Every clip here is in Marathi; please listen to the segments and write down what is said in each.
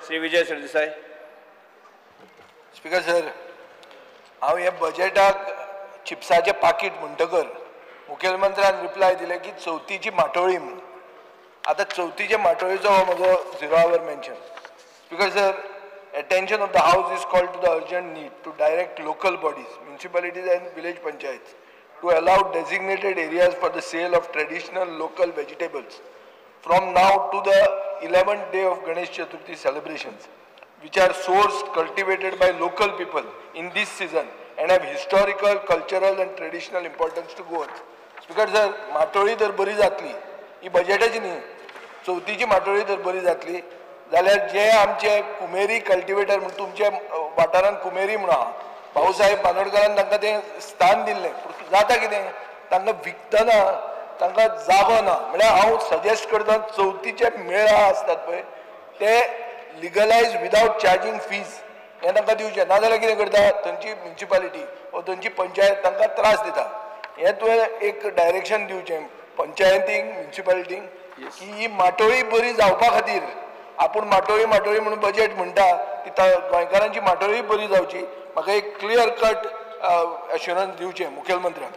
श्री विजय सरदेसाई. स्पीकर सर, हांव हे बजेटाक चिप्साचे पाकीट म्हणटकर मुखेलमंत्र्यान रिप्लाय दिले की चवथीची माटोळी म्हणून. आता चवथीचे माटोळीचो हो म्हजो 0 hour mention. Speaker sir, attention of the House is called to the urgent need to direct local bodies, municipalities and village panchayats to allow designated areas for the sale of traditional local vegetables from now to the 11th day of Ganesh Chaturthi celebrations, which are sourced, cultivated by local people in this season and have historical, cultural and traditional importance to Goans. Speaker sir, माटोळी जर बरी जातली, ही बजेटाची न्ही, चवथीची माटोळी जर बरी जातली जाल्यार जे आमचे कुमेरी कल्टिवेटर म्हणून तुमचे वाठारांत कुमेरी म्हणून आहा, भाऊसाहेब बांदोडकरान तांकां तें स्थान दिल्लें, जाता कितें तांकां विकतना तांकां जागो ना. म्हळ्यार हांव सजेस्ट करता चवथीचे मेळा आसतात पळय ते लिगलायज विदावट चार्जींग फीज हें तांकां दिवचें. नाजाल्यार कितें करता थंयची म्युनिसिपालिटी वा थंयची पंचायत तांकां त्रास दिता. हें तुवें एक डायरेक्शन दिवचें पंचायतीक म्युनिसिपालिटीक की ही माटोळी बरी जावपा खातीर आपूण माटोळी माटोळी म्हणून बजेट म्हणटा ती गोंयकारांची माटोळी बरी जावची. म्हाका एक क्लियर कट एश्युरन्स दिवचें मुखेलमंत्र्याक.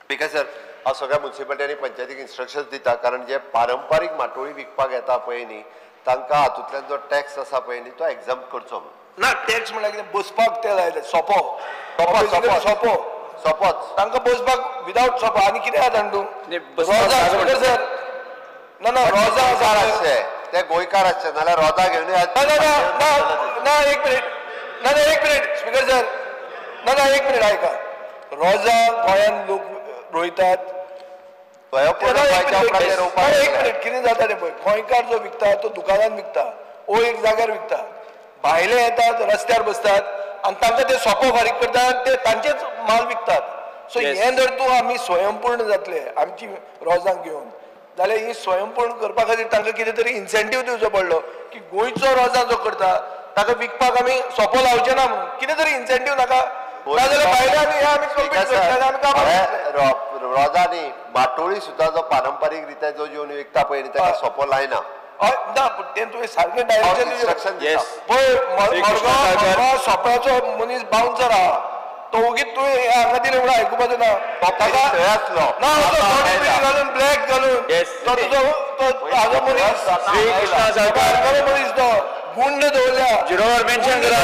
स्पीकर सर, हांव सगळ्या म्युनिसिपालिटी आनी पंचायतीक इन्स्ट्रक्शन्स दिता, कारण जे पारंपारीक माटोळी विकपाक येता पळय न्ही तांकां हातूंतल्यान जो टॅक्स आसा पळय न्ही तो एग्जाम्प्ट करचो म्हणून. ना टॅक्स म्हळ्यार कितें बसपाक ते लायले सोपो सोपो सोपो सोपोच तांकां बसपाक विदावट सोपो आनी कितें आहा तांडू रोजा सर ना ना रोजा आसा ते गोंयकार आसचे नाल्यार रोजा घेवन ना एक मिनिट ना ना एक मिनिट स्पीकर सर ना ना एक मिनिट आयका रोजा गोंयांत लोक रोयतात एक मिनिट कितें जाता तें पळय गोंयकार जो विकता तो दुकानान विकता वो एक जाग्यार विकता भायले येतात रस्त्यार बसतात आनी तांकां ते सोपो फारीक करतात ते तांचेच माल विकतात. सो हें जर तूं आमी स्वयंपूर्ण जातले आमची रोजांक घेवन जाल्यार ही स्वयंपूर्ण करपा खातीर तांकां कितें तरी इन्सेंटीव दिवचो पडलो की गोंयचो रोजा जो करता ताका विकपाक आमी सोपो लावचें ना म्हणून कितें तरी इन्सेंटीव नाका नाजाल्यार भायल्यान हे आमी कम्पीट करतात आमी कामां रोजा न्ही माटोळी सुद्दां जो पारंपारीक रित्या जो येवन विकता पळय न्ही ताका सोपो लायना. ना तें तुवें सारकें डायरेक्शन पळय मडगांव सोप्याचो मनीस बाउन्सर आहा तो ओगीच तुवें हांगा दिलें म्हणून आयकुपाचो ना घालून ब्लॅक घालून तो तुजो हाजो मनीस मनीस तो गुंड दवरल्या 0 आवर मेन्शन करा.